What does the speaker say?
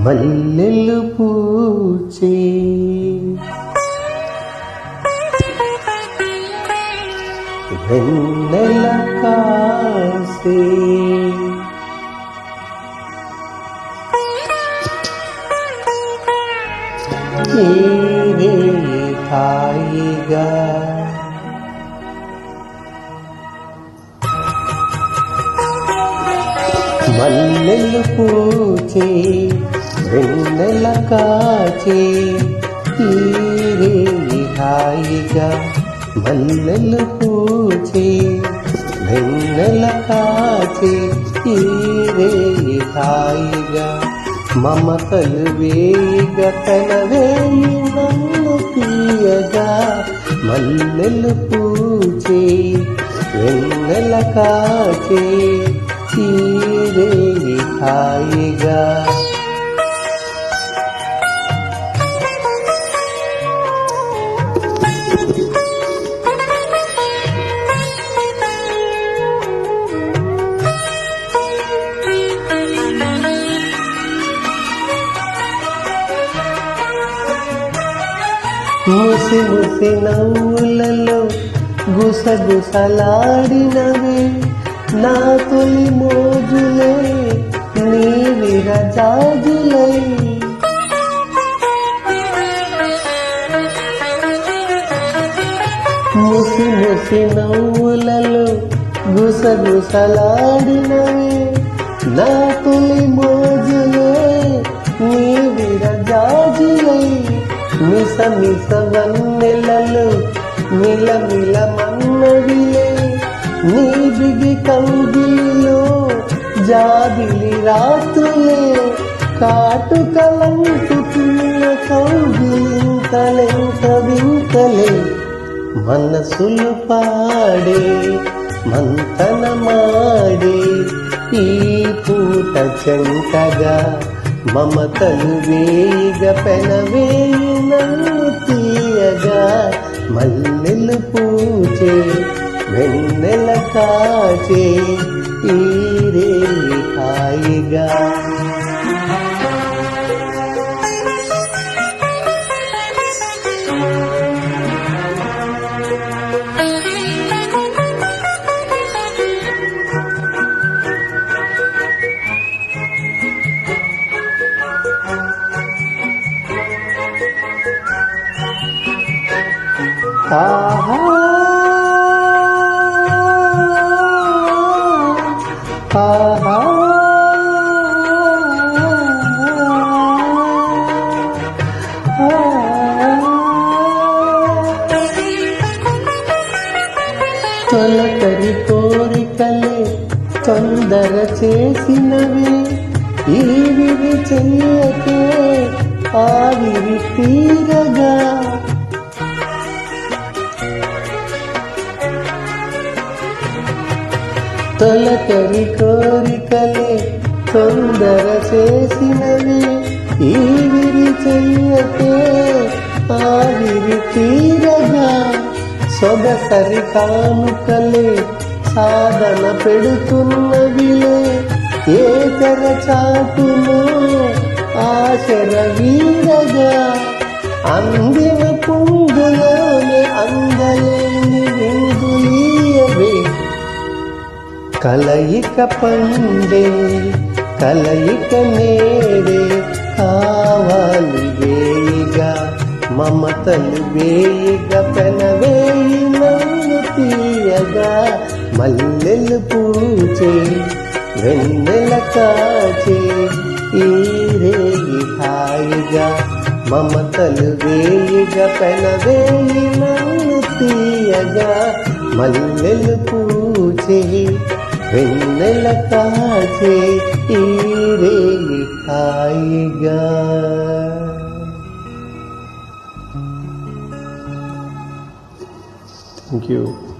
మల్లెలు పూచే వెన్నెల కాసే నీవే హాయిగా మల్లెలు పూచే వెన్నెల కాచే తీరే హాయిగా మల్లెలు పూచే వెన్నెల కాచే తీరే హాయిగా మమతలు వేగ తనవేయి నన్ను తీయగా మల్లెలు పూచే వెన్నెల కాచే తీరే హాయిగా ముసి ముసి నవ్వులలో గుసగుసలాడినవే నా తొలి మోజులే నీ విరజాజులై ముసి ముసి నవ్వులలో గుసగుసలాడినవే నా తొలి మోజులే నీ విరజాజులై మిస మిస వన్నెలలో మిల మిల మన్నవిలే నీ బిగి కౌగిలిలో జాబిలి రాత్రులే కాటుకలంటుకున్న కౌగిలింతలెంత వింతలే మనసులు పాడే మంతనమాడే ఈ పూట చెంటగా మమతలు వేగ పెనవేయి నన్ను తీయగా మల్లెలు పూచే వెన్నెల కాచే తీరే హాయిగా ఆహా ఆహా తొలకరి కోరికలే తొందర చేసినవే ఈవివి చెయ్యకే ఆవిరి తీరగా తొలకరి కోరికలే తొందర చేసినవి ఈవిరి చెయ్యకే ఆవిరి తీరగా సొగసరి కానుకలే సాధన పెడుతున్నవిలే ఏ తెర చాటును ఆశర వీరగా అందిన పుంగులోనే అందలేని విందులీయవే కలయిక పండే కలయిక నేడే కావాలి వేయిగా మమతలు వేయిగా పెనవేయి నన్ను తీయగా మల్లెలు పూచే వెన్నెల కాచే ఈరే హాయిగా మమతలు వేయిగా పెనవేయి నన్ను తీయగా మల్లెలు పూచే వెన్నెల కాచే ఈరే హాయిగా. Thank you.